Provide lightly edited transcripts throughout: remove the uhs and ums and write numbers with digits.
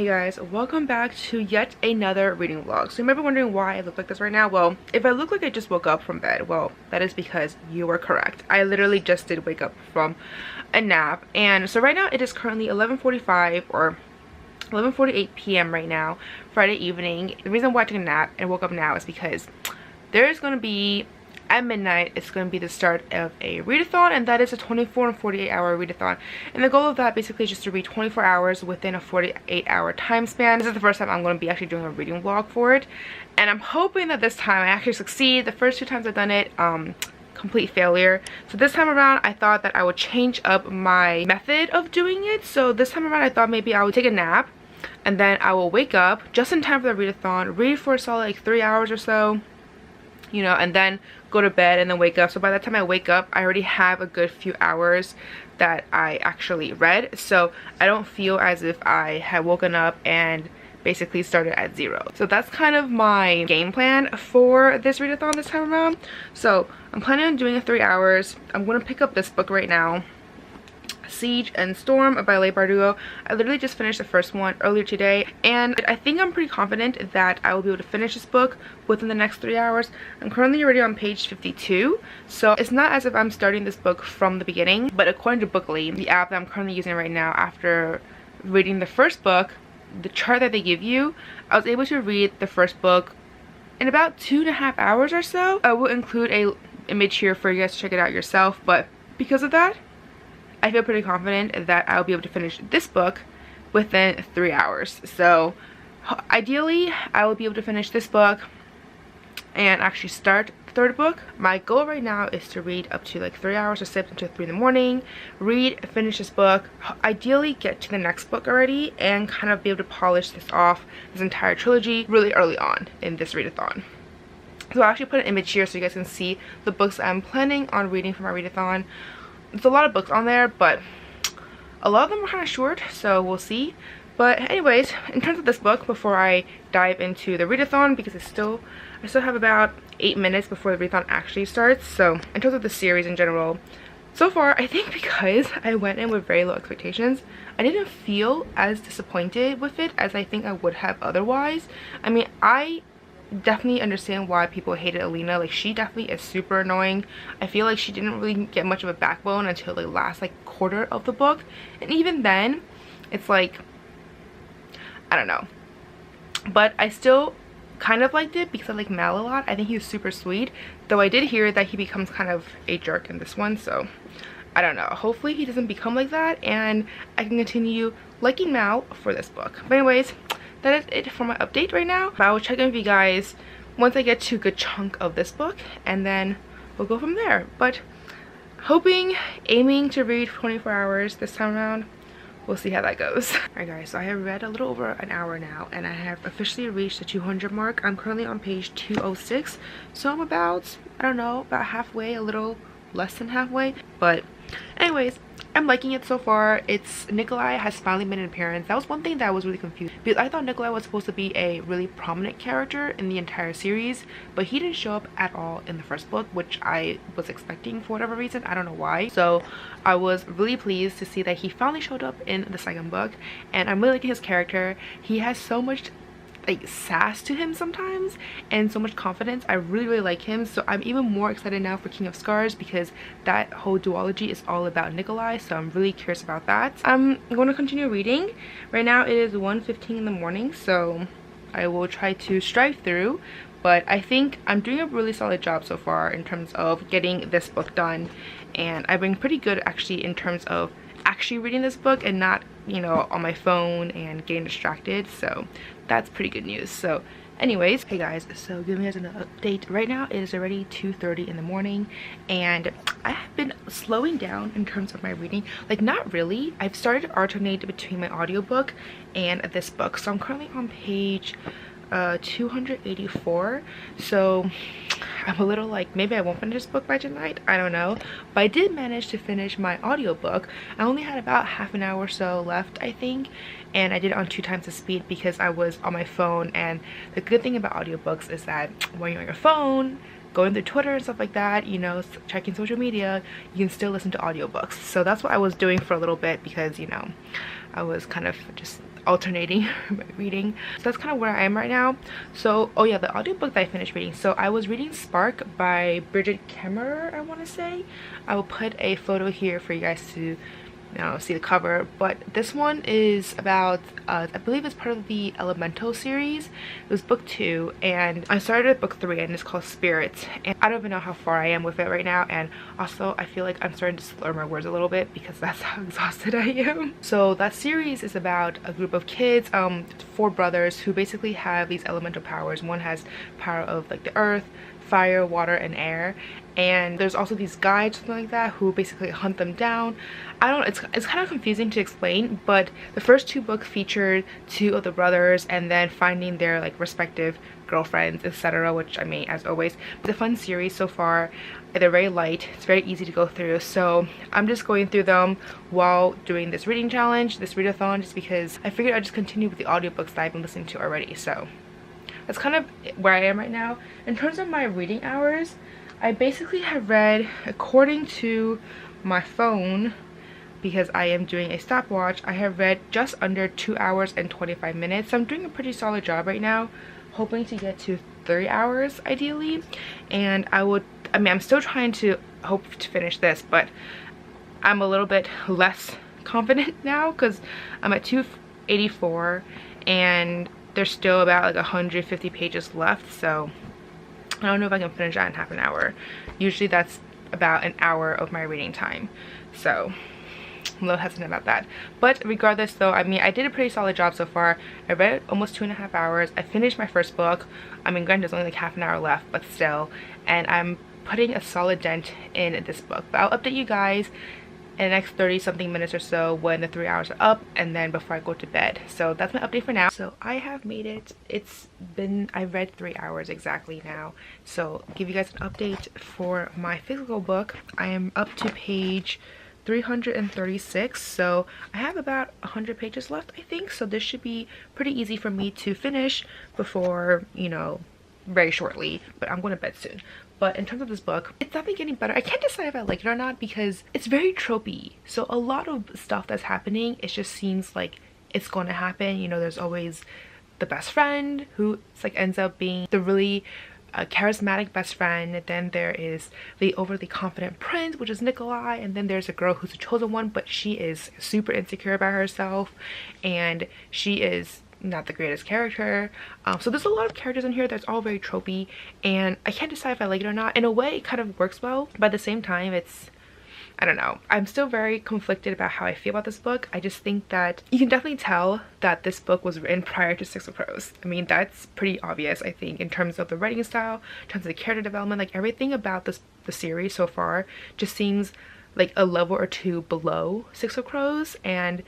Hey guys, welcome back to yet another reading vlog. So you might be wondering why I look like this right now. Well, if I look like I just woke up from bed, well, that is because you were correct. I literally just did wake up from a nap. And so right now it is currently 11:45 or 11:48 p.m. right now, Friday evening. The reason why I took a nap and woke up now is because there's going to be, at midnight, it's going to be the start of a readathon, and that is a 24 and 48 hour readathon. And the goal of that basically is just to read 24 hours within a 48-hour time span. This is the first time I'm going to be actually doing a reading vlog for it, and I'm hoping that this time I actually succeed. The first two times I've done it, complete failure. So this time around I thought that I would change up my method of doing it. So this time around I thought maybe I would take a nap and then I will wake up just in time for the readathon, read for a solid like 3 hours or so, you know, and then go to bed and then wake up. So by the time I wake up, I already have a good few hours that I actually read, so I don't feel as if I had woken up and basically started at zero. So that's kind of my game plan for this readathon this time around. So I'm planning on doing 3 hours. I'm going to pick up this book right now, Siege and Storm by Leigh Bardugo. I literally just finished the first one earlier today, and I think I'm pretty confident that I will be able to finish this book within the next 3 hours. I'm currently already on page 52, so it's not as if I'm starting this book from the beginning, but according to Bookly, the app that I'm currently using right now, after reading the first book, the chart that they give you, I was able to read the first book in about 2.5 hours or so. I will include a image here for you guys to check it out yourself, but because of that, I feel pretty confident that I'll be able to finish this book within 3 hours. So ideally I will be able to finish this book and actually start the third book. My goal right now is to read up to like 3 hours, or sleep until 3 in the morning, read, finish this book, ideally get to the next book already, and kind of be able to polish this off, this entire trilogy, really early on in this readathon. So I'll actually put an image here so you guys can see the books I'm planning on reading for my readathon. There's a lot of books on there, but a lot of them are kind of short, so we'll see. But anyways, in terms of this book, before I dive into the readathon, because I still have about 8 minutes before the readathon actually starts. So in terms of the series in general, so far I think because I went in with very low expectations, I didn't feel as disappointed with it as I think I would have otherwise. I mean, I definitely understand why people hated Alina. Like, she definitely is super annoying. I feel like she didn't really get much of a backbone until the last like quarter of the book, and even then it's like, I don't know, but I still kind of liked it because I like Mal a lot. I think he was super sweet, though I did hear that he becomes kind of a jerk in this one, so I don't know. Hopefully he doesn't become like that and I can continue liking Mal for this book. But anyways, that is it for my update right now. I will check in with you guys once I get to a good chunk of this book, and then we'll go from there. But aiming to read 24 hours this time around. We'll see how that goes. Alright guys, so I have read a little over an hour now, and I have officially reached the 200 mark. I'm currently on page 206, so I'm about, I don't know, about halfway, a little less than halfway. But anyways, I'm liking it so far. Nikolai has finally made an appearance. That was one thing that I was really confused, because I thought Nikolai was supposed to be a really prominent character in the entire series, but he didn't show up at all in the first book, which I was expecting for whatever reason. I don't know why. So I was really pleased to see that he finally showed up in the second book, and I'm really liking his character. He has so much like sass to him sometimes, and so much confidence. I really like him, so I'm even more excited now for King of Scars, because that whole duology is all about Nikolai, so I'm really curious about that. I'm going to continue reading. Right now it is 1:15 in the morning, so I will try to strive through, but I think I'm doing a really solid job so far in terms of getting this book done, and I've been pretty good actually in terms of actually reading this book and not, you know, on my phone and getting distracted, so that's pretty good news. So anyways, hey guys, so giving you guys an update. Right now it is already 2:30 in the morning, and I have been slowing down in terms of my reading. Like, not really. I've started to alternate between my audiobook and this book, so I'm currently on page 284, so I'm a little like, maybe I won't finish this book by tonight, I don't know. But I did manage to finish my audiobook. I only had about half an hour or so left, I think, and I did it on 2 times the speed because I was on my phone. And the good thing about audiobooks is that when you're on your phone, going through Twitter and stuff like that, you know, checking social media, you can still listen to audiobooks. So that's what I was doing for a little bit, because, you know, I was kind of just alternating my reading. So that's kind of where I am right now. So, oh yeah, the audiobook that I finished reading. So I was reading Spark by Bridget Kemmerer, I want to say. I will put a photo here for you guys to see the cover, but this one is about I believe it's part of the Elemental series. It was book 2 and I started at book 3 and it's called Spirits, and I don't even know how far I am with it right now, and also I feel like I'm starting to slur my words a little bit because that's how exhausted I am. So that series is about a group of kids, 4 brothers who basically have these elemental powers. One has power of like the earth, fire, water, and air, and there's also these guides, something like that, who basically hunt them down. I don't know, it's kind of confusing to explain, but the first 2 books featured 2 of the brothers and then finding their like respective girlfriends, etc., which I mean, as always, it's a fun series so far. They're very light, it's very easy to go through, so I'm just going through them while doing this reading challenge, this readathon, just because I figured I'd just continue with the audiobooks that I've been listening to already. So that's kind of where I am right now. In terms of my reading hours, I basically have read, according to my phone, because I am doing a stopwatch, I have read just under 2 hours and 25 minutes. So I'm doing a pretty solid job right now, hoping to get to 3 hours ideally. And I'm still trying to hope to finish this, but I'm a little bit less confident now because I'm at 284 and there's still about like 150 pages left, so I don't know if I can finish that in half an hour. Usually that's about an hour of my reading time, so I'm a little hesitant about that. But regardless though, I mean, I did a pretty solid job so far. I read almost 2.5 hours. I finished my first book. I mean, granted, there's only like half an hour left, but still, and I'm putting a solid dent in this book. But I'll update you guys in the next 30 something minutes or so when the 3 hours are up, and then before I go to bed. So that's my update for now. So I have made it. I read 3 hours exactly now. So I'll give you guys an update for my physical book. I am up to page 336, so I have about 100 pages left, I think. So this should be pretty easy for me to finish before, you know, very shortly, but I'm going to bed soon. But in terms of this book, it's definitely getting better. I can't decide if I like it or not because it's very tropey. So a lot of stuff that's happening, it just seems like it's going to happen. You know, there's always the best friend who like ends up being the really charismatic best friend. Then there is the overly confident prince, which is Nikolai, and then there's a girl who's a chosen one, but she is super insecure about herself and she is not the greatest character. So there's a lot of characters in here that's all very tropey, and I can't decide if I like it or not. In a way it kind of works well, but at the same time I don't know, I'm still very conflicted about how I feel about this book. I just think that you can definitely tell that this book was written prior to Six of Crows. I mean, that's pretty obvious, I think, in terms of the writing style, in terms of the character development. Like everything about the series so far just seems like a level or 2 below Six of Crows and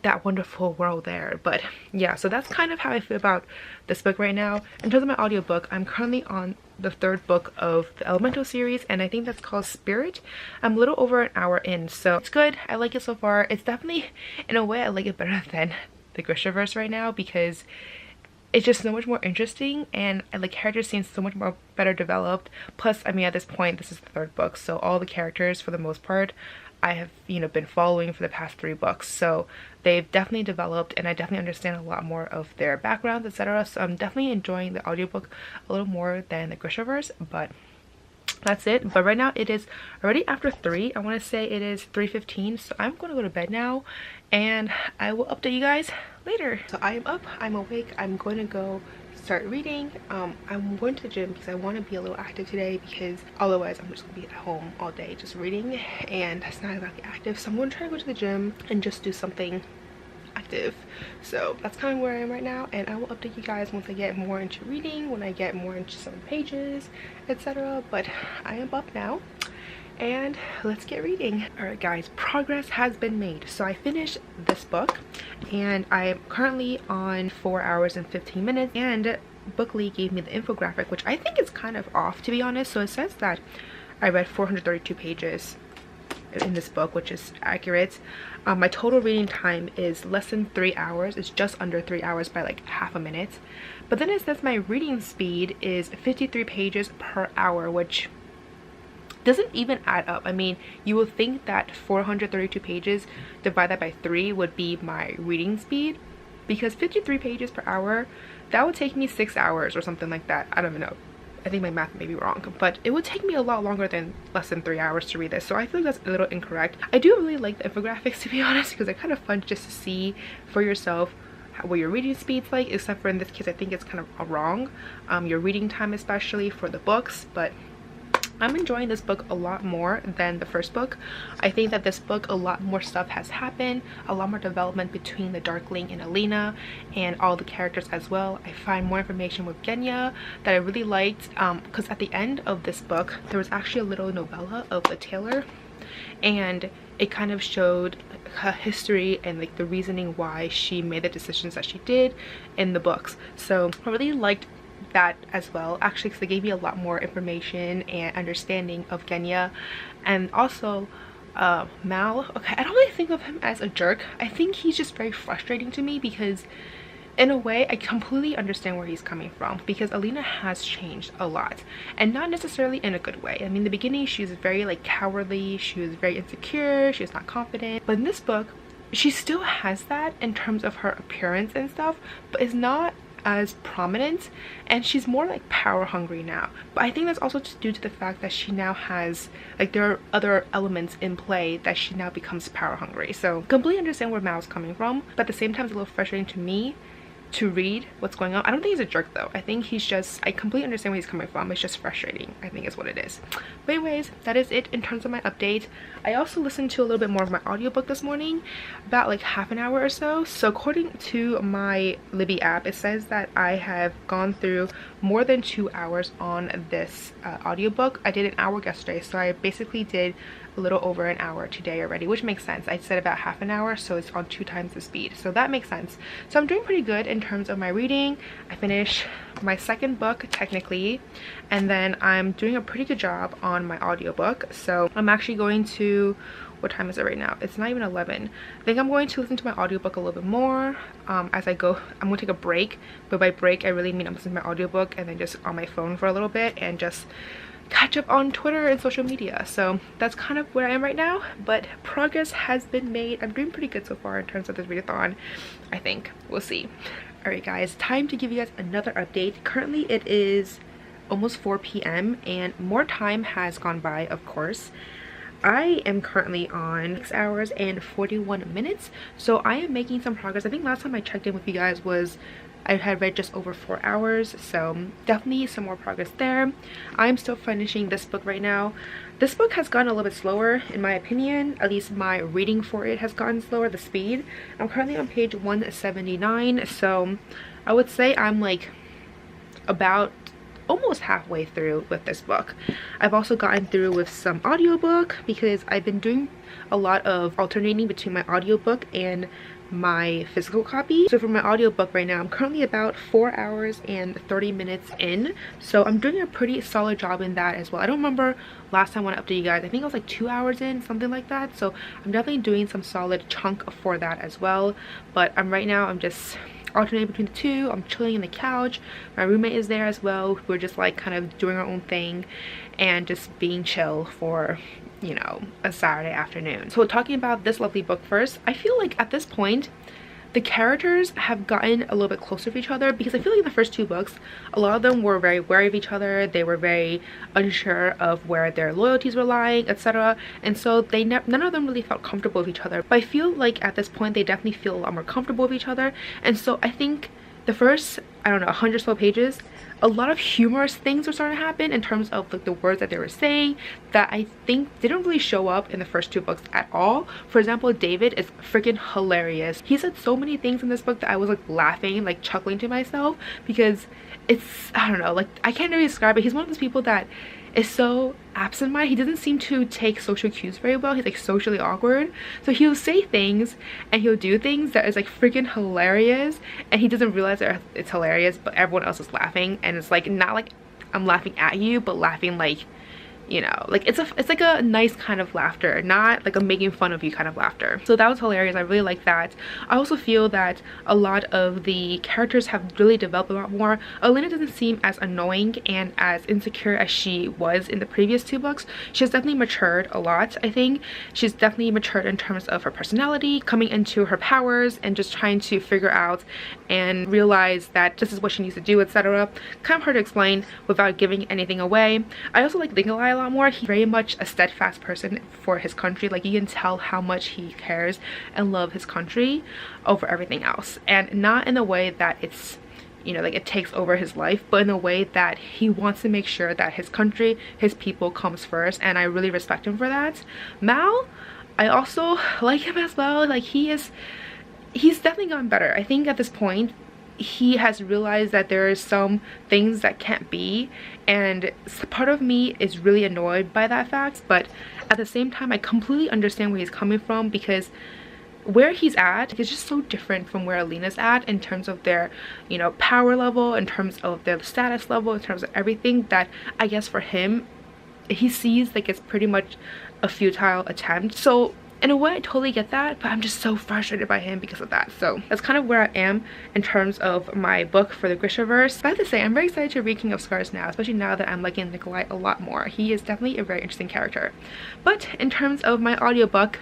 that wonderful world there. But yeah, so that's kind of how I feel about this book right now. In terms of my audiobook, I'm currently on the 3rd book of the Elemental series, and I think that's called Spirit. I'm a little over an hour in, so it's good. I like it so far. It's definitely, in a way, I like it better than the Grishaverse right now because it's just so much more interesting, and like characters seem so much more better developed. Plus, I mean, at this point, this is the 3rd book, so all the characters, for the most part, I have, you know, been following for the past 3 books, so they've definitely developed, and I definitely understand a lot more of their backgrounds, etc. So I'm definitely enjoying the audiobook a little more than the Grishaverse, but that's it. But right now it is already after 3. I want to say it is 3:15, so I'm going to go to bed now, and I will update you guys later. So I am up, I'm awake, I'm going to go start reading. I'm going to the gym because I want to be a little active today, because otherwise I'm just gonna be at home all day just reading, and that's not exactly active. So I'm going to try to go to the gym and just do something active. So that's kind of where I am right now, and I will update you guys once I get more into reading, when I get more into some pages, etc. But I am up now, and let's get reading. All right guys, progress has been made. So I finished this book and I am currently on 4 hours and 15 minutes, and Bookly gave me the infographic, which I think is kind of off, to be honest. So it says that I read 432 pages in this book, which is accurate. My total reading time is less than 3 hours. It's just under 3 hours by like half a minute. But then it says my reading speed is 53 pages per hour, which doesn't even add up. I mean, you would think that 432 pages divided by 3 would be my reading speed, because 53 pages per hour, that would take me 6 hours or something like that. I don't even know. I think my math may be wrong, but it would take me a lot longer than less than 3 hours to read this. So I feel like that's a little incorrect. I do really like the infographics, to be honest, because they're kind of fun just to see for yourself what your reading speed's like, except for in this case I think it's kind of wrong, your reading time, especially for the books. But I'm enjoying this book a lot more than the first book. I think that this book, a lot more stuff has happened, a lot more development between the Darkling and Alina and all the characters as well. I find more information with Genya that I really liked, because at the end of this book there was actually a little novella of the tailor, and it kind of showed her history and like the reasoning why she made the decisions that she did in the books. So I really liked that as well, actually, because they gave me a lot more information and understanding of Genya. And also Mal, okay, I don't really think of him as a jerk. I think he's just very frustrating to me, because in a way I completely understand where he's coming from, because Alina has changed a lot, and not necessarily in a good way. I mean, in the beginning she was very like cowardly, she was very insecure, she was not confident, but in this book she still has that in terms of her appearance and stuff, but it's not as prominent, and she's more like power hungry now. But I think that's also just due to the fact that she now has like, there are other elements in play that she now becomes power hungry. So completely understand where Mal's coming from, but at the same time it's a little frustrating to me to read what's going on. I don't think he's a jerk though. I think he's just, I completely understand where he's coming from. It's just frustrating, I think is what it is. But anyways, that is it in terms of my update. I also listened to a little bit more of my audiobook this morning, about like half an hour or so. So according to my Libby app, it says that I have gone through more than 2 hours on this audiobook. I did an hour yesterday, so I basically did a little over an hour today already, which makes sense. I said about half an hour, so it's on 2 times the speed, so that makes sense. So I'm doing pretty good in terms of my reading. I finished my second book technically, and then I'm doing a pretty good job on my audiobook. So I'm actually going to, what time is it right now? It's not even 11. I think I'm going to listen to my audiobook a little bit more as I go. I'm going to take a break, but by break I really mean I'm listening to my audiobook and then just on my phone for a little bit and just catch up on Twitter and social media. So that's kind of where I am right now, but progress has been made. I'm doing pretty good so far in terms of this readathon, I think. We'll see. All right guys, time to give you guys another update. Currently it is almost 4 p.m. and more time has gone by, of course. I am currently on 6 hours and 41 minutes, so I am making some progress. I think last time I checked in with you guys was I had read just over 4 hours, so definitely some more progress there. I'm still finishing this book right now. This book has gone a little bit slower in my opinion, at least my reading for it has gotten slower, the speed. I'm currently on page 179, so I would say I'm like about almost halfway through with this book. I've also gotten through with some audiobook because I've been doing a lot of alternating between my audiobook and my physical copy. So for my audiobook right now, I'm currently about 4 hours and 30 minutes in, so I'm doing a pretty solid job in that as well. I don't remember last time when I updated you guys, I think I was like 2 hours in, something like that. So I'm definitely doing some solid chunk for that as well. But right now I'm just alternating between the two. I'm chilling in the couch, my roommate is there as well. We're just like kind of doing our own thing and just being chill for, you know, a Saturday afternoon. So talking about this lovely book first, I feel like at this point the characters have gotten a little bit closer to each other, because I feel like in the first 2 books a lot of them were very wary of each other. They were very unsure of where their loyalties were lying, etc. And so they none of them really felt comfortable with each other. But I feel like at this point they definitely feel a lot more comfortable with each other. And so I think the first, I don't know, 100 so pages, a lot of humorous things were starting to happen in terms of like the words that they were saying that I think didn't really show up in the first 2 books at all. For example, David is freaking hilarious. He said so many things in this book that I was like laughing, like chuckling to myself, because it's, I don't know, like I can't really describe it. He's one of those people that is so absent-minded. He doesn't seem to take social cues very well. He's like socially awkward, so he'll say things and he'll do things that is like freaking hilarious, and he doesn't realize that it's hilarious, but everyone else is laughing, and it's like not like I'm laughing at you, but laughing like you know, like it's like a nice kind of laughter, not like a making fun of you kind of laughter. So that was hilarious. I really like that. I also feel that a lot of the characters have really developed a lot more. Alina doesn't seem as annoying and as insecure as she was in the previous 2 books. She has definitely matured a lot. I think she's definitely matured in terms of her personality, coming into her powers, and just trying to figure out and realize that this is what she needs to do, etc. Kind of hard to explain without giving anything away. I also like Nikolai a lot more. He's very much a steadfast person for his country. Like, you can tell how much he cares and loves his country over everything else, and not in a way that it's, you know, like it takes over his life, but in a way that he wants to make sure that his country, his people comes first, and I really respect him for that. Mal, I also like him as well. Like, he's definitely gotten better. I think at this point he has realized that there are some things that can't be, and part of me is really annoyed by that fact, but at the same time I completely understand where he's coming from, because where he's at is just so different from where Alina's at in terms of their, you know, power level, in terms of their status level, in terms of everything, that I guess for him he sees like it's pretty much a futile attempt. So in a way I totally get that, but I'm just so frustrated by him because of that. So that's kind of where I am in terms of my book for the Grishaverse. But I have to say, I'm very excited to read King of Scars now, especially now that I'm liking Nikolai a lot more. He is definitely a very interesting character. But in terms of my audiobook,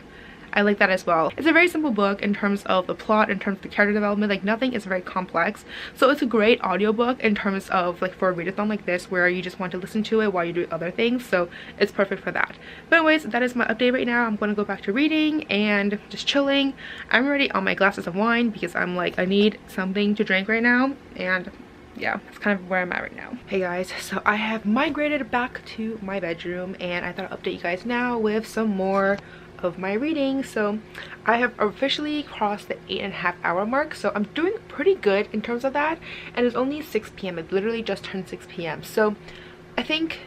I like that as well. It's a very simple book in terms of the plot, in terms of the character development. Like, nothing is very complex, so it's a great audiobook in terms of like for a readathon like this, where you just want to listen to it while you do other things. So it's perfect for that. But anyways, that is my update right now. I'm going to go back to reading and just chilling. I'm already on my glasses of wine because I'm like, I need something to drink right now, and yeah, that's kind of where I'm at right now. Hey guys, so I have migrated back to my bedroom, and I thought I'd update you guys now with some more of my reading. So I have officially crossed the 8.5 hour mark, so I'm doing pretty good in terms of that, and it's only 6 p.m. It literally just turned 6 p.m. so I think,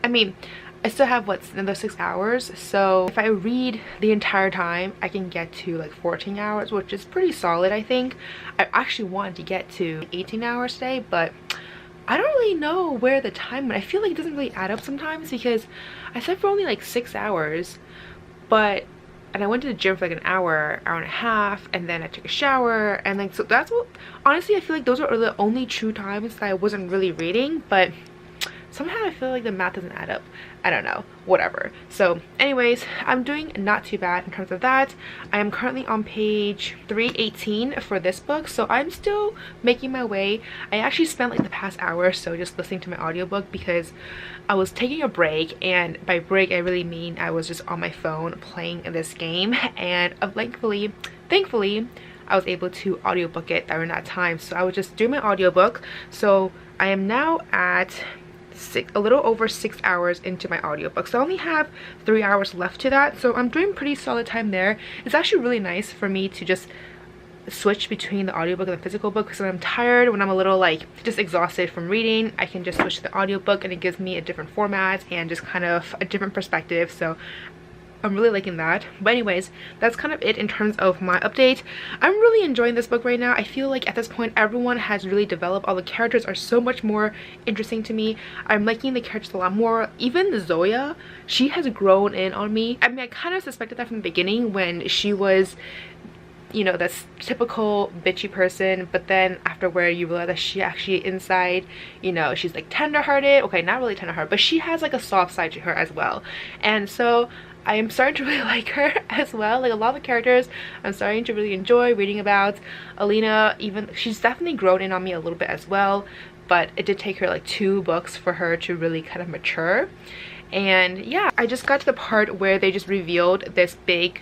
I mean, I still have what, another 6 hours, so if I read the entire time I can get to like 14 hours, which is pretty solid. I think I actually wanted to get to 18 hours today, but I don't really know where the time went. I feel like it doesn't really add up sometimes, because I slept for only like 6 hours, and I went to the gym for like an hour and a half, and then I took a shower, and like, so that's what, honestly I feel like those are the only true times that I wasn't really reading, but somehow I feel like the math doesn't add up. I don't know, whatever. So anyways, I'm doing not too bad in terms of that. I am currently on page 318 for this book, so I'm still making my way. I actually spent like the past hour or so just listening to my audiobook because I was taking a break, and by break I really mean I was just on my phone playing this game, and thankfully I was able to audiobook it during that time. So I was just doing my audiobook. So I am now at a little over 6 hours into my audiobook, so I only have 3 hours left to that, so I'm doing pretty solid time there. It's actually really nice for me to just switch between the audiobook and the physical book, because when I'm tired, when I'm a little like just exhausted from reading, I can just switch to the audiobook, and it gives me a different format and just kind of a different perspective. So I'm really liking that. But anyways, that's kind of it in terms of my update. I'm really enjoying this book right now. I feel like at this point everyone has really developed. All the characters are so much more interesting to me. I'm liking the characters a lot more. Even Zoya, she has grown in on me. I mean, I kind of suspected that from the beginning when she was, you know, this typical bitchy person, but then afterward you realize that she actually inside, you know, she's like tender-hearted. Okay, not really tender-hearted, but she has like a soft side to her as well. And so I am starting to really like her as well. Like, a lot of the characters I'm starting to really enjoy reading about. Alina, even, she's definitely grown in on me a little bit as well, but it did take her like 2 books for her to really kind of mature. And yeah, I just got to the part where they just revealed this big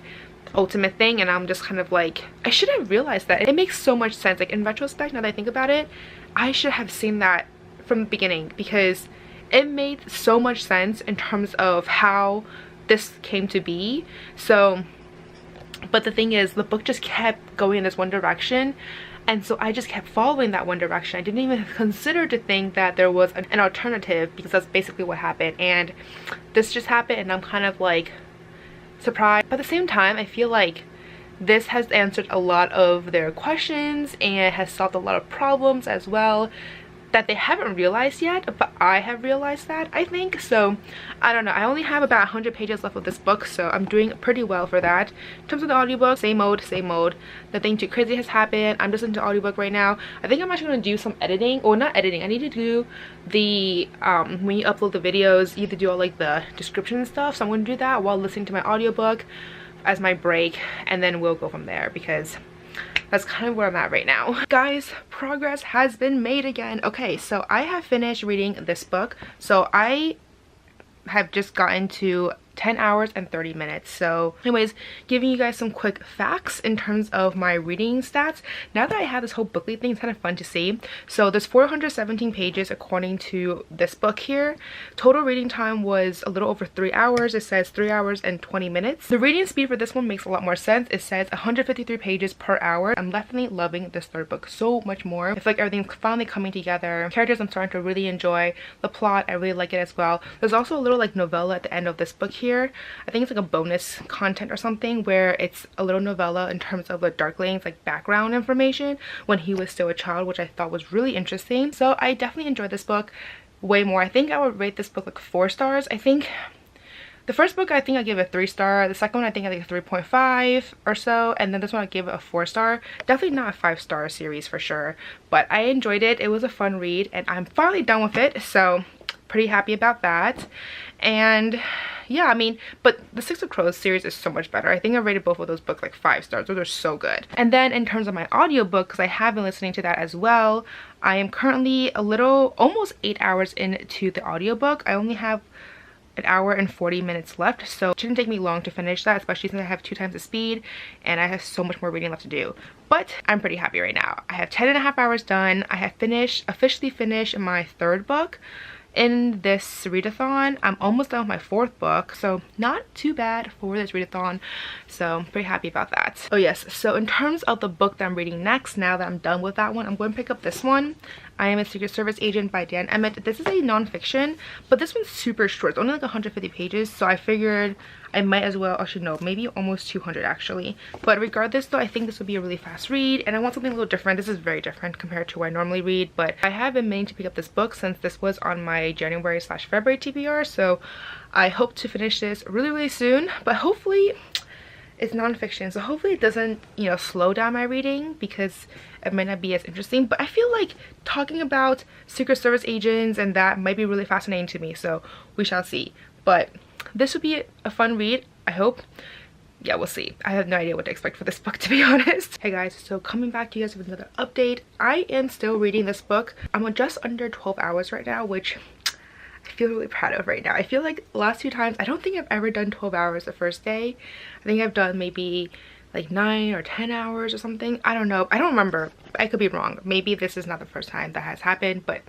ultimate thing, and I'm just kind of like, I should have realized that. It makes so much sense. Like, in retrospect, now that I think about it, I should have seen that from the beginning, because it made so much sense in terms of how this came to be. So, but the thing is, the book just kept going in this one direction, and so I just kept following that one direction. I didn't even consider to think that there was an alternative, because that's basically what happened, and this just happened, and I'm kind of like surprised. But at the same time, I feel like this has answered a lot of their questions and has solved a lot of problems as well that they haven't realized yet, but I have realized that, I think. So I don't know, I only have about 100 pages left of this book, so I'm doing pretty well for that. In terms of the audiobook, same mode. Nothing too crazy has happened. I'm just into audiobook right now. I think I'm actually going to do some editing, or not editing, I need to do the when you upload the videos, you have to do all like the description and stuff, so I'm going to do that while listening to my audiobook as my break, and then we'll go from there, because that's kind of where I'm at right now. Guys, progress has been made again. Okay, so I have finished reading this book. So I have just gotten to 10 hours and 30 minutes. So anyways, giving you guys some quick facts in terms of my reading stats. Now that I have this whole bookly thing, it's kind of fun to see. So there's 417 pages according to this book here. Total reading time was a little over 3 hours. It says 3 hours and 20 minutes. The reading speed for this one makes a lot more sense. It says 153 pages per hour. I'm definitely loving this third book so much more. I feel like everything's finally coming together. Characters I'm starting to really enjoy. The plot, I really like it as well. There's also a little like novella at the end of this book here. I think it's like a bonus content or something, where it's a little novella in terms of the Darkling's like background information when he was still a child, which I thought was really interesting. So I definitely enjoyed this book way more. I think I would rate this book like 4 stars. I think the first book, I think I gave it a 3-star. The second one, I think a 3.5 or so. And then this one, I gave it a 4-star. Definitely not a 5-star series for sure. But I enjoyed it. It was a fun read. And I'm finally done with it. So pretty happy about that. And yeah, I mean, but the Six of Crows series is so much better. I think I rated both of those books like 5 stars. Those are so good. And then in terms of my audiobook, because I have been listening to that as well, I am currently almost 8 hours into the audiobook. I only have an hour and 40 minutes left, so it shouldn't take me long to finish that, especially since I have 2 times the speed and I have so much more reading left to do. But I'm pretty happy right now. I have 10.5 hours done. I have officially finished my 3rd book in this readathon. I'm almost done with my 4th book, so not too bad for this readathon, so I'm pretty happy about that. Oh yes, so in terms of the book that I'm reading next, now that I'm done with that one, I'm going to pick up this one. I Am a Secret Service Agent by Dan Emmett. This is a nonfiction, but this one's super short. It's only like 150 pages, so I figured I might as well, actually no, maybe almost 200 actually. But regardless though, I think this will be a really fast read, and I want something a little different. This is very different compared to what I normally read, but I have been meaning to pick up this book since this was on my January/February TBR, so I hope to finish this really soon. But hopefully it's nonfiction, so hopefully it doesn't, you know, slow down my reading, because it might not be as interesting. But I feel like talking about Secret Service agents and that might be really fascinating to me, so we shall see. But this would be a fun read, I hope. Yeah, we'll see. I have no idea what to expect for this book, to be honest. Hey guys, so coming back to you guys with another update. I am still reading this book. I'm on just under 12 hours right now, which I feel really proud of right now. I feel like the last 2 times, I don't think I've ever done 12 hours the first day. I think I've done maybe like 9 or 10 hours or something. I don't know. I don't remember. I could be wrong. Maybe this is not the first time that has happened, but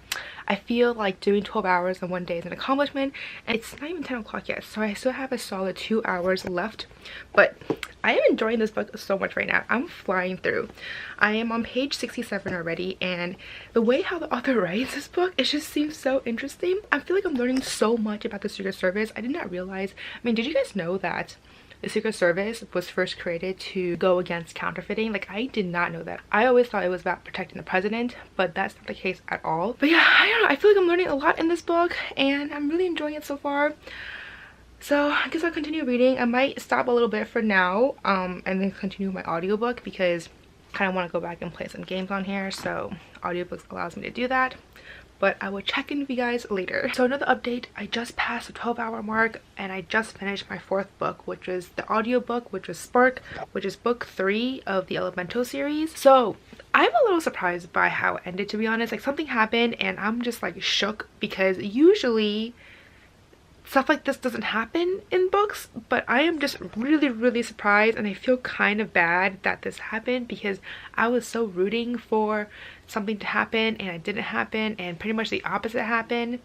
I feel like doing 12 hours in one day is an accomplishment, and it's not even 10 o'clock yet, so I still have a solid 2 hours left. But I am enjoying this book so much right now. I'm flying through. I am on page 67 already, and the way how the author writes this book, it just seems so interesting. I feel like I'm learning so much about the Secret Service. I did not realize, I mean, did you guys know that the Secret Service was first created to go against counterfeiting? Like, I did not know that. I always thought it was about protecting the president, but that's not the case at all. But yeah, I don't know, I feel like I'm learning a lot in this book, and I'm really enjoying it so far. So I guess I'll continue reading. I might stop a little bit for now, and then continue my audiobook, because I kind of want to go back and play some games on here, so audiobooks allows me to do that. But I will check in with you guys later. So another update, I just passed the 12-hour mark, and I just finished my 4th book, which was the audiobook, which was Spark, which is book 3 of the Elemental series. So I'm a little surprised by how it ended, to be honest. Like, something happened and I'm just like shook, because usually stuff like this doesn't happen in books, but I am just really surprised, and I feel kind of bad that this happened, because I was so rooting for something to happen and it didn't happen, and pretty much the opposite happened.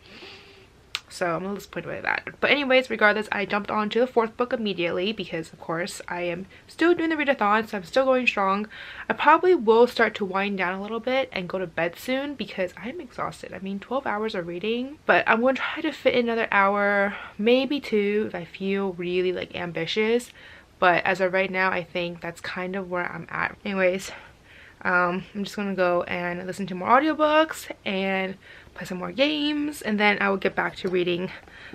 So I'm a little disappointed by that. But anyways, regardless, I jumped on to the 4th book immediately, because of course I am still doing the readathon, so I'm still going strong. I probably will start to wind down a little bit and go to bed soon, because I'm exhausted. I mean, 12 hours of reading, but I'm going to try to fit in another hour, maybe 2 if I feel really like ambitious. But as of right now, I think that's kind of where I'm at. Anyways, I'm just gonna go and listen to more audiobooks and play some more games, and then I will get back to reading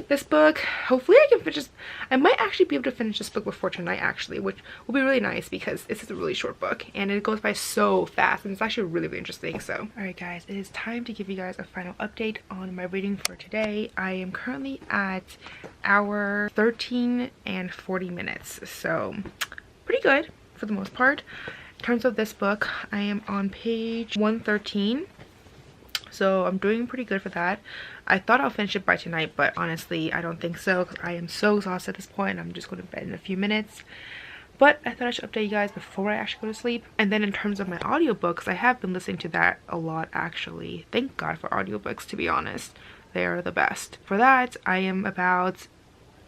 this book. Hopefully I can finish. I might actually be able to finish this book before tonight actually, which will be really nice because this is a really short book and it goes by so fast, and it's actually really, really interesting. So all right guys, it is time to give you guys a final update on my reading for today. I am currently at hour 13 and 40 minutes, so pretty good for the most part. In terms of this book, I am on page 113. So I'm doing pretty good for that. I thought I'll finish it by tonight, but honestly I don't think so because I am so exhausted at this point. I'm just going to bed in a few minutes. But I thought I should update you guys before I actually go to sleep. And then in terms of my audiobooks, I have been listening to that a lot actually. Thank God for audiobooks, to be honest. They are the best. For that, I am about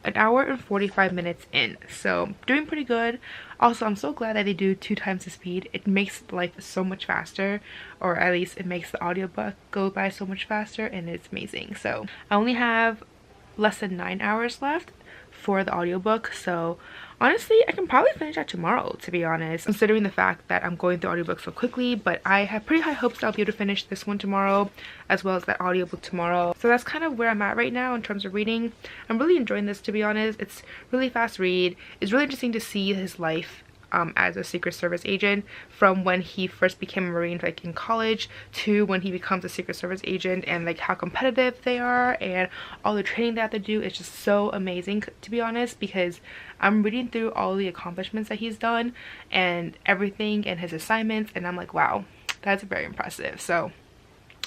an hour and 45 minutes in, so doing pretty good. Also, I'm so glad that they do 2 times the speed. It makes life so much faster, or at least it makes the audiobook go by so much faster, and it's amazing. So I only have less than 9 hours left for the audiobook, so honestly I can probably finish that tomorrow, to be honest, considering the fact that I'm going through audiobooks so quickly. But I have pretty high hopes that I'll be able to finish this one tomorrow as well as that audiobook tomorrow. So that's kind of where I'm at right now in terms of reading. I'm really enjoying this, to be honest. It's really fast read. It's really interesting to see his life as a Secret Service agent, from when he first became a Marine like in college to when he becomes a Secret Service agent, and like how competitive they are and all the training they have to do. It's just so amazing, to be honest, because I'm reading through all the accomplishments that he's done and everything and his assignments, and I'm like, wow, that's very impressive. So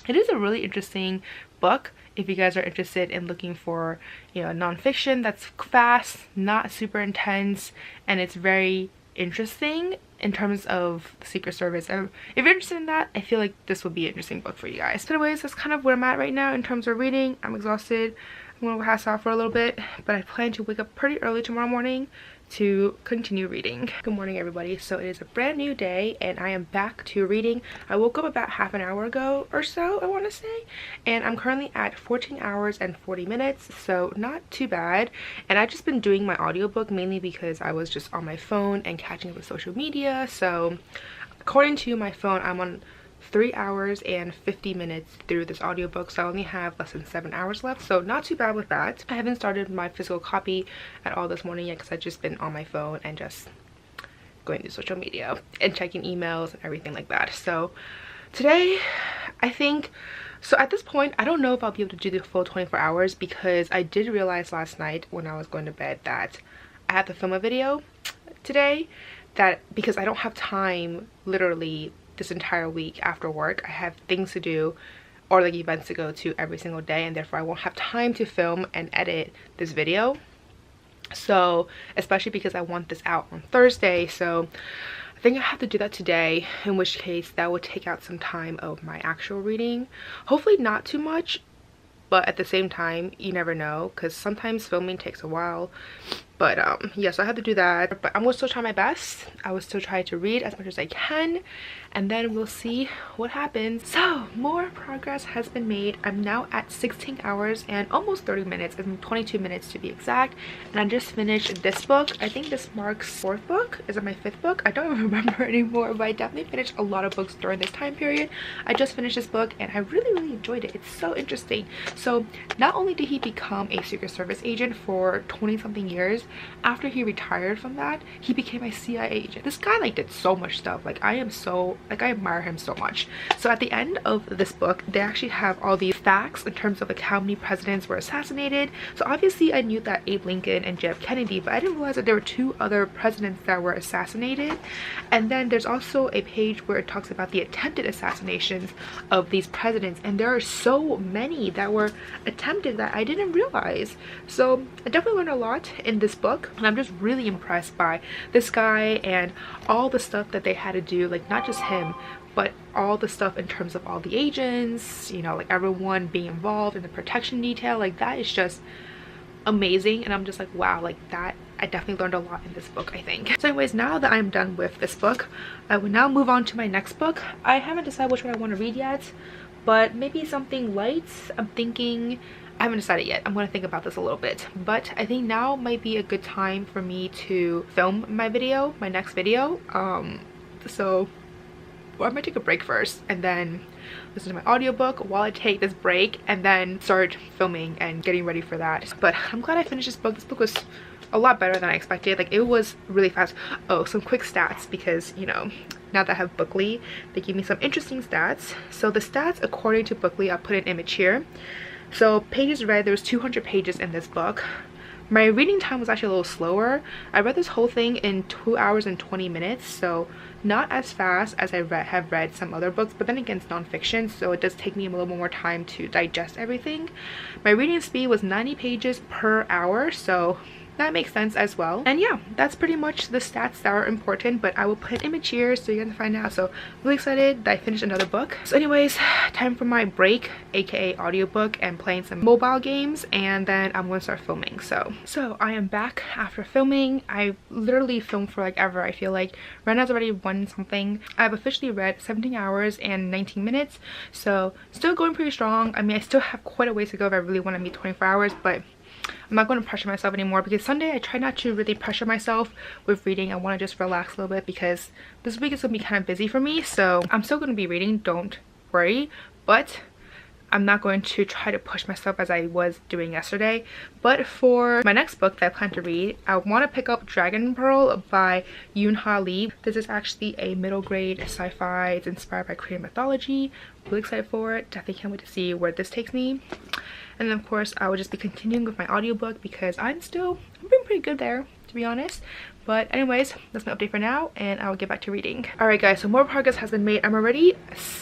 it is a really interesting book if you guys are interested in looking for, you know, nonfiction that's fast, not super intense, and it's very interesting in terms of the Secret Service. And if you're interested in that, I feel like this will be an interesting book for you guys. But anyways, that's kind of where I'm at right now in terms of reading. I'm exhausted. I'm gonna pass out for a little bit, but I plan to wake up pretty early tomorrow morning to continue reading. Good morning everybody. So it is a brand new day and I am back to reading. I woke up about half an hour ago or so, I want to say, and I'm currently at 14 hours and 40 minutes, so not too bad. And I've just been doing my audiobook mainly because I was just on my phone and catching up with social media. So according to my phone, I'm on 3 hours and 50 minutes through this audiobook, so I only have less than 7 hours left, so not too bad with that. I haven't started my physical copy at all this morning yet because I've just been on my phone and just going through social media and checking emails and everything like that. So today, I think, so at this point I don't know if I'll be able to do the full 24 hours because I did realize last night when I was going to bed that I have to film a video today, that because I don't have time literally this entire week after work. I have things to do or like events to go to every single day, and therefore I won't have time to film and edit this video. So especially because I want this out on Thursday, so I think I have to do that today, in which case that would take out some time of my actual reading. Hopefully not too much, but at the same time you never know because sometimes filming takes a while. But yeah, so I have to do that, but I'm gonna still try my best. I will still try to read as much as I can, and then we'll see what happens. So more progress has been made. I'm now at 16 hours and almost 30 minutes, and 22 minutes to be exact, and I just finished this book. I think this marks 4th book. Is it my 5th book? I don't even remember anymore, but I definitely finished a lot of books during this time period. I just finished this book and I really enjoyed it. It's so interesting. So not only did he become a Secret Service agent for 20 something years, after he retired from that, he became a CIA agent. This guy like did so much stuff. Like I admire him so much. So at the end of this book, they actually have all these facts in terms of like how many presidents were assassinated. So obviously I knew that Abe Lincoln and JF Kennedy, but I didn't realize that there were 2 other presidents that were assassinated. And then there's also a page where it talks about the attempted assassinations of these presidents, and there are so many that were attempted that I didn't realize. So I definitely learned a lot in this book, and I'm just really impressed by this guy and all the stuff that they had to do, like not just him but all the stuff in terms of all the agents, you know, like everyone being involved in the protection detail. Like that is just amazing, and I'm just like, wow, like that, I definitely learned a lot in this book, I think. So anyways, now that I'm done with this book, I will now move on to my next book. I haven't decided which one I want to read yet, but maybe something light. I'm thinking, I haven't decided yet. I'm going to think about this a little bit, but I think now might be a good time for me to film my video, my next video. So or I might take a break first and then listen to my audiobook while I take this break and then start filming and getting ready for that. But I'm glad I finished this book. This book was a lot better than I expected. Like, it was really fast. Oh, some quick stats, because you know, now that I have Bookly, they give me some interesting stats. So the stats according to Bookly, I'll put an image here. So pages read, there was 200 pages in this book. My reading time was actually a little slower. I read this whole thing in 2 hours and 20 minutes, so not as fast as I have read some other books, but then again, it's nonfiction, so it does take me a little more time to digest everything. My reading speed was 90 pages per hour, so that makes sense as well. And yeah, that's pretty much the stats that are important, but I will put an image here so you guys can find out. So really excited that I finished another book. So anyways, time for my break, aka audiobook, and playing some mobile games, and then I'm gonna start filming. So I am back after filming. I literally filmed for like ever. I feel like right now it's already 1 something. I've officially read 17 hours and 19 minutes, so still going pretty strong. I mean, I still have quite a ways to go if I really want to meet 24 hours, but I'm not going to pressure myself anymore, because Sunday I try not to really pressure myself with reading. I want to just relax a little bit because this week is going to be kind of busy for me. So I'm still going to be reading, don't worry, but I'm not going to try to push myself as I was doing yesterday. But for my next book that I plan to read, I want to pick up Dragon Pearl by Yoon-ha Lee. This is actually a middle grade sci-fi. It's inspired by Korean mythology. Really excited for it. Definitely can't wait to see where this takes me. And then of course I will just be continuing with my audiobook because I'm doing pretty good there, to be honest. But anyways, that's my update for now, and I'll get back to reading. Alright guys, so more progress has been made. I'm already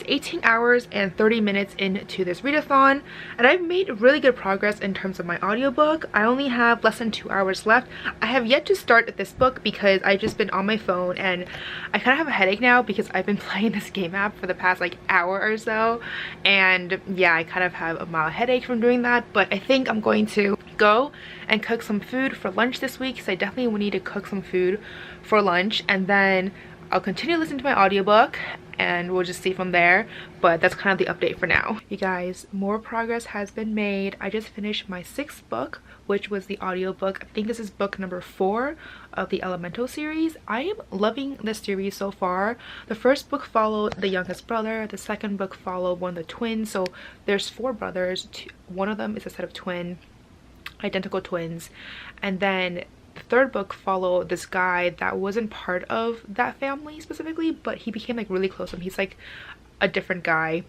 18 hours and 30 minutes into this readathon, and I've made really good progress in terms of my audiobook. I only have less than 2 hours left. I have yet to start this book because I've just been on my phone, and I kind of have a headache now because I've been playing this game app for the past like hour or so, and yeah, I kind of have a mild headache from doing that. But I think I'm going to go and cook some food for lunch this week, so I definitely will need to cook some food for lunch, and then I'll continue listening to my audiobook and we'll just see from there. But that's kind of the update for now. You guys, more progress has been made. I just finished my 6th book, which was the audiobook. I think this is book number 4 of the Elemental series. I am loving this series so far. The first book followed the youngest brother. The second book followed one of the twins. So there's 4 brothers. One of them is a set of identical twins, and then the third book followed this guy that wasn't part of that family specifically, but he became like really close to him. He's like a different guy,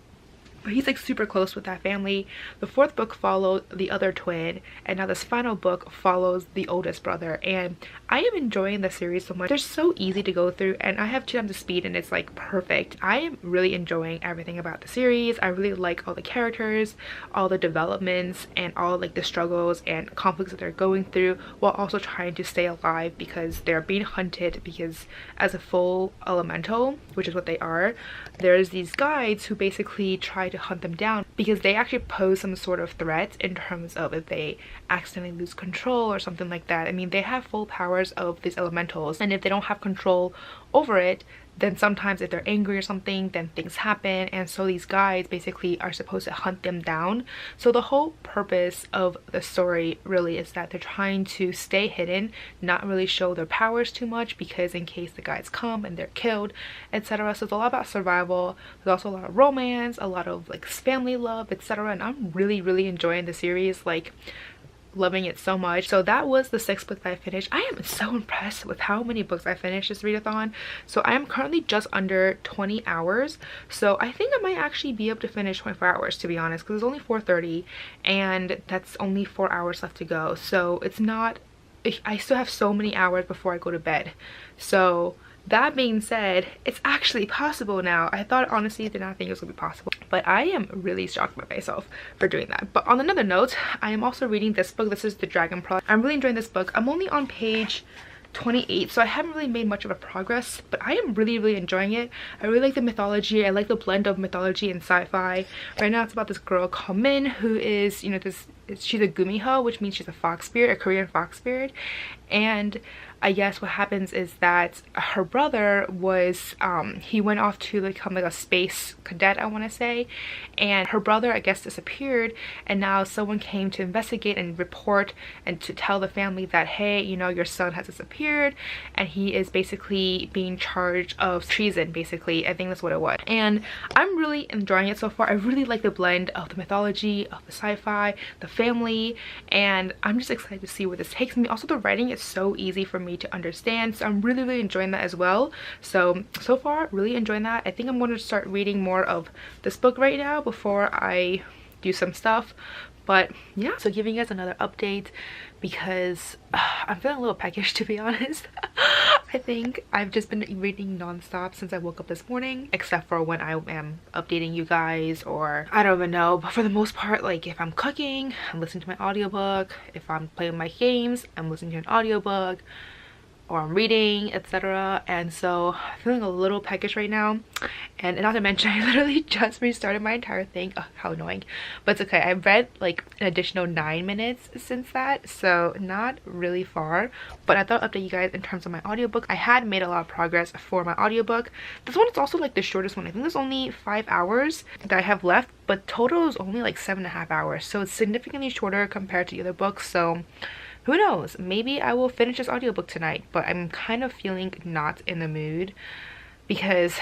but he's like super close with that family. The 4th book followed the other twin, and now this final book follows the oldest brother. And I am enjoying the series so much. They're so easy to go through, and I have 2 times the speed, and it's like perfect. I am really enjoying everything about the series. I really like all the characters, all the developments, and all like the struggles and conflicts that they're going through, while also trying to stay alive because they're being hunted. Because as a full elemental, which is what they are, there's these guides who basically try to hunt them down because they actually pose some sort of threat in terms of if they accidentally lose control or something like that. I mean, they have full powers of these elementals, and if they don't have control over it, then sometimes if they're angry or something, then things happen. And so these guides basically are supposed to hunt them down. So the whole purpose of the story really is that they're trying to stay hidden, not really show their powers too much, because in case the guides come and they're killed, etc. So it's a lot about survival. There's also a lot of romance, a lot of like family love, etc. And I'm really enjoying the series, like loving it so much. So that was the 6th book that I finished. I am so impressed with how many books I finished this readathon. So I am currently just under 20 hours. So I think I might actually be able to finish 24 hours, to be honest, because it's only 4:30 and that's only 4 hours left to go. So it's not, I still have so many hours before I go to bed. So that being said, it's actually possible now. I thought, honestly, did not think it was gonna be possible, but I am really shocked by myself for doing that. But on another note, I am also reading this book. This is the Dragon Pearl. I'm really enjoying this book. I'm only on page 28, so I haven't really made much of a progress, but I am really enjoying it. I really like the mythology. I like the blend of mythology and sci-fi. Right now it's about this girl called Min, who is, she's a gumiho, which means she's a fox spirit, a Korean fox spirit. And I guess what happens is that her brother was he went off to become like a space cadet, I want to say, and her brother, I guess, disappeared, and now someone came to investigate and report and to tell the family that, hey, you know, your son has disappeared and he is basically being charged of treason, basically. I think that's what it was. And I'm really enjoying it so far. I really like the blend of the mythology, of the sci-fi, the family, and I'm just excited to see where this takes me. Also, the writing is so easy for me to understand, so I'm really enjoying that as well. So far, really enjoying that. I think I'm going to start reading more of this book right now before I do some stuff. But yeah, so giving you guys another update because I'm feeling a little peckish, to be honest. I think I've just been reading non-stop since I woke up this morning, except for when I am updating you guys, or I don't even know, but for the most part, like if I'm cooking, I'm listening to my audiobook. If I'm playing my games, I'm listening to an audiobook, or I'm reading, etc. And so I'm feeling a little peckish right now, and not to mention I literally just restarted my entire thing. Oh, how annoying, but it's okay. I've read like an additional 9 minutes since that, so not really far, but I thought I'd update you guys in terms of my audiobook. I had made a lot of progress for my audiobook. This one is also like the shortest one. I think there's only 5 hours that I have left, but total is only like 7.5 hours, so it's significantly shorter compared to the other books. So who knows, maybe I will finish this audiobook tonight, but I'm kind of feeling not in the mood because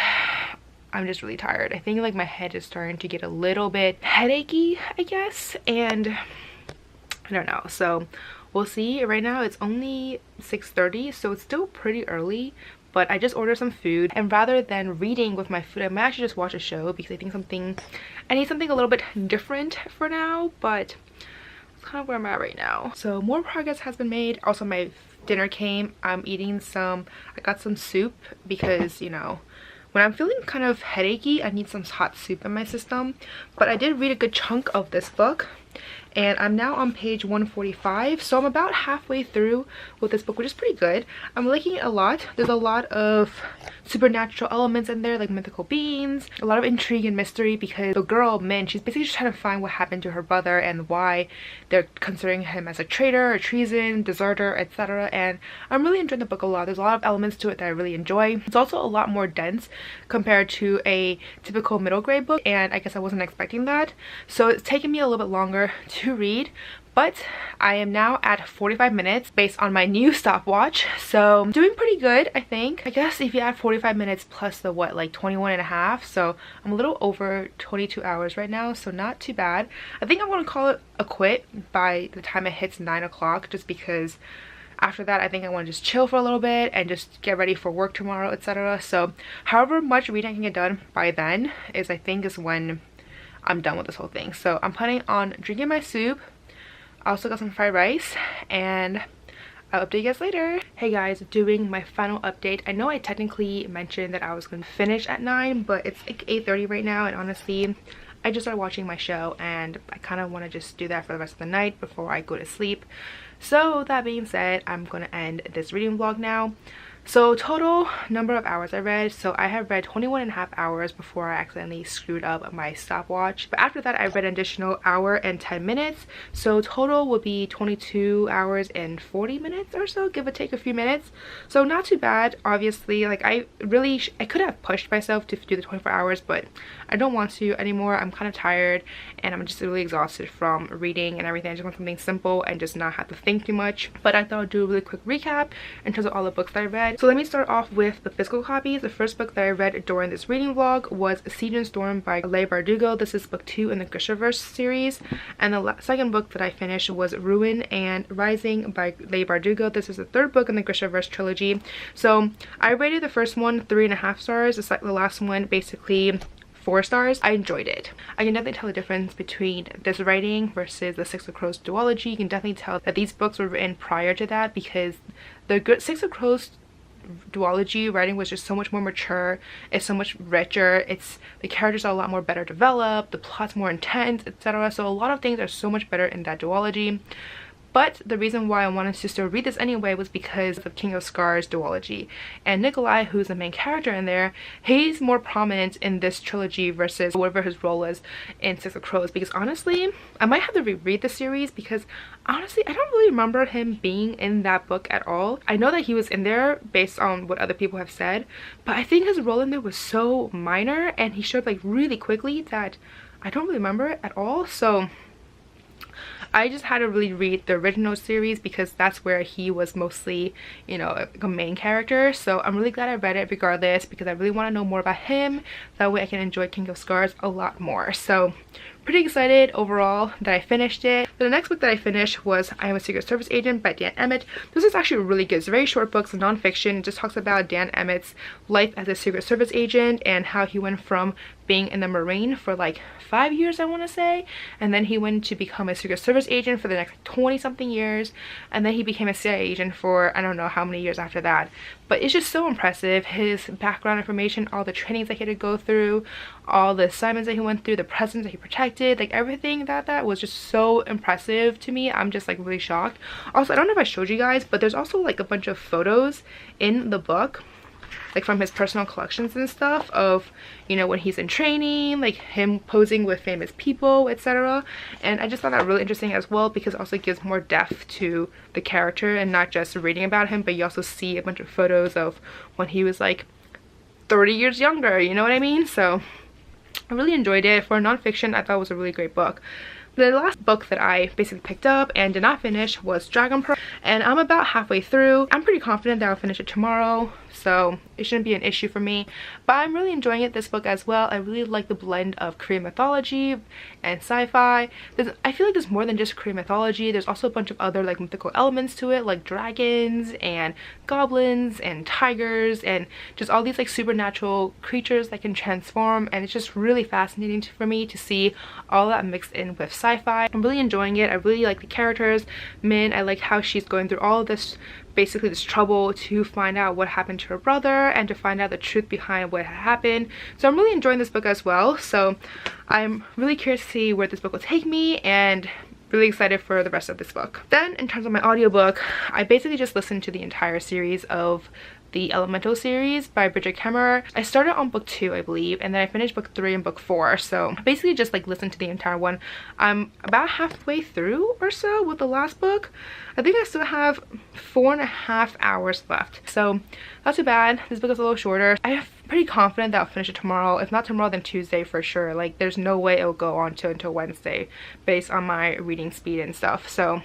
I'm just really tired. I think like my head is starting to get a little bit headachy, I guess, and I don't know. So we'll see. Right now it's only 6:30, so it's still pretty early, but I just ordered some food, and rather than reading with my food, I might actually just watch a show because I think I need something a little bit different for now, but kind of where I'm at right now. So more progress has been made. Also, my dinner came. I'm eating I got some soup because, you know, when I'm feeling kind of headachy, I need some hot soup in my system. But I did read a good chunk of this book, and I'm now on page 145, so I'm about halfway through with this book, which is pretty good. I'm liking it a lot. There's a lot of supernatural elements in there, like mythical beings, a lot of intrigue and mystery, because the girl, Min, she's basically just trying to find what happened to her brother and why they're considering him as a traitor, a treason, deserter, etc. And I'm really enjoying the book a lot. There's a lot of elements to it that I really enjoy. It's also a lot more dense compared to a typical middle grade book, and I guess I wasn't expecting that. So it's taken me a little bit longer to read, but I am now at 45 minutes based on my new stopwatch, so I'm doing pretty good, I think. I guess if you add 45 minutes plus the what, like 21 and a half, so I'm a little over 22 hours right now, so not too bad. I think I'm going to call it a quit by the time it hits 9 o'clock, just because after that I think I want to just chill for a little bit and just get ready for work tomorrow, etc. So however much reading I can get done by then is, I think, is when I'm done with this whole thing. So I'm planning on drinking my soup. I also got some fried rice, and I'll update you guys later. Hey guys, doing my final update. I know I technically mentioned that I was going to finish at 9, but it's like 8:30 right now, and honestly I just started watching my show and I kind of want to just do that for the rest of the night before I go to sleep. So that being said, I'm going to end this reading vlog now. So total number of hours I read, so I have read 21 and a half hours before I accidentally screwed up my stopwatch. But after that I read an additional hour and 10 minutes. So total would be 22 hours and 40 minutes or so, give or take a few minutes. So not too bad. Obviously, like I could have pushed myself to do the 24 hours, but I don't want to anymore. I'm kind of tired and I'm just really exhausted from reading and everything. I just want something simple and just not have to think too much. But I thought I'd do a really quick recap in terms of all the books that I read. So let me start off with the physical copies. The first book that I read during this reading vlog was Siege and Storm by Leigh Bardugo. This is book 2 in the Grishaverse series. And the second book that I finished was Ruin and Rising by Leigh Bardugo. This is the third book in the Grishaverse trilogy. So I rated the first one 3.5 stars. The last one basically 4 stars. I enjoyed it. I can definitely tell the difference between this writing versus the Six of Crows duology. You can definitely tell that these books were written prior to that, because the Six of Crows duology writing was just so much more mature. It's so much richer. The characters are a lot more better developed, the plot's more intense, etc. So a lot of things are so much better in that duology. But the reason why I wanted to still read this anyway was because of King of Scars duology. And Nikolai, who's the main character in there, he's more prominent in this trilogy versus whatever his role is in Six of Crows. Because honestly, I might have to reread the series because honestly, I don't really remember him being in that book at all. I know that he was in there based on what other people have said, but I think his role in there was so minor and he showed like really quickly that I don't really remember it at all. So I just had to really read the original series because that's where he was mostly, you know, a main character. So I'm really glad I read it regardless because I really want to know more about him. That way I can enjoy King of Scars a lot more. So pretty excited overall that I finished it. The next book that I finished was I Am a Secret Service Agent by Dan Emmett. This is actually really good. It's a very short book. It's a nonfiction. It just talks about Dan Emmett's life as a Secret Service agent and how he went from being in the Marine for like 5 years, I want to say, and then he went to become a Secret Service agent for the next 20 something years, and then he became a CIA agent for I don't know how many years after that. But it's just so impressive, his background information, all the trainings that he had to go through, all the assignments that he went through, the presidents that he protected, like everything that was just so impressive to me. I'm just like really shocked. Also, I don't know if I showed you guys, but there's also like a bunch of photos in the book, like from his personal collections and stuff of, you know, when he's in training, like him posing with famous people, etc. And I just thought that really interesting as well because it also gives more depth to the character and not just reading about him, but you also see a bunch of photos of when he was like 30 years younger, you know what I mean? So I really enjoyed it. For nonfiction, I thought it was a really great book. The last book that I basically picked up and did not finish was Dragon Pearl, and I'm about halfway through. I'm pretty confident that I'll finish it tomorrow, so it shouldn't be an issue for me. But I'm really enjoying this book as well. I really like the blend of Korean mythology and sci-fi. I feel like there's more than just Korean mythology. There's also a bunch of other like mythical elements to it, like dragons and goblins and tigers and just all these like supernatural creatures that can transform, and it's just really fascinating for me to see all that mixed in with sci-fi. I'm really enjoying it. I really like the characters. Min, I like how she's going through all of this, basically this trouble to find out what happened to her brother and to find out the truth behind what had happened. So I'm really enjoying this book as well. So I'm really curious to see where this book will take me and really excited for the rest of this book. Then in terms of my audiobook, I basically just listened to the entire series of the Elemental series by Bridget Kemmerer. I started on book 2, I believe, and then I finished book 3 and book 4. So basically just like listened to the entire one. I'm about halfway through or so with the last book. I think I still have 4.5 hours left. So not too bad. This book is a little shorter. I'm pretty confident that I'll finish it tomorrow. If not tomorrow, then Tuesday for sure. Like there's no way it'll go on until Wednesday based on my reading speed and stuff. So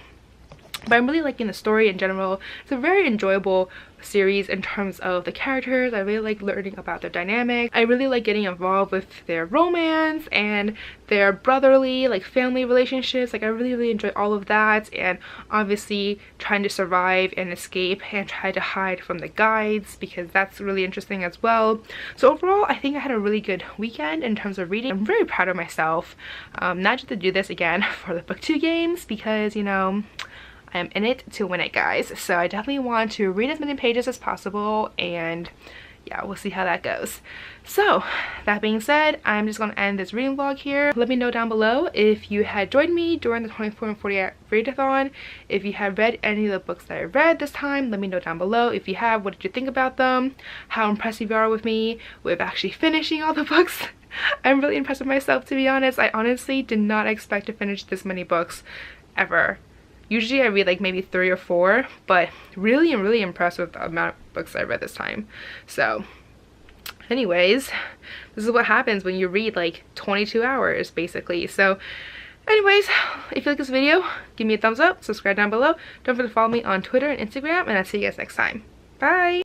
but I'm really liking the story in general. It's a very enjoyable series in terms of the characters. I really like learning about their dynamics. I really like getting involved with their romance and their brotherly like family relationships. Like I really enjoy all of that, and obviously trying to survive and escape and try to hide from the guides because that's really interesting as well. So overall, I think I had a really good weekend in terms of reading. I'm very proud of myself, not just to do this again for the book 2 games because, you know, I am in it to win it, guys. So I definitely want to read as many pages as possible, and yeah, we'll see how that goes. So that being said, I'm just gonna end this reading vlog here. Let me know down below if you had joined me during the 24 and 48 readathon. If you have read any of the books that I read this time, let me know down below. If you have, what did you think about them? How impressed you are with me with actually finishing all the books. I'm really impressed with myself, to be honest. I honestly did not expect to finish this many books ever. Usually I read like maybe 3 or 4, but really I'm really impressed with the amount of books I read this time. So anyways, this is what happens when you read like 22 hours basically. So anyways, if you like this video, give me a thumbs up, subscribe down below. Don't forget to follow me on Twitter and Instagram, and I'll see you guys next time. Bye!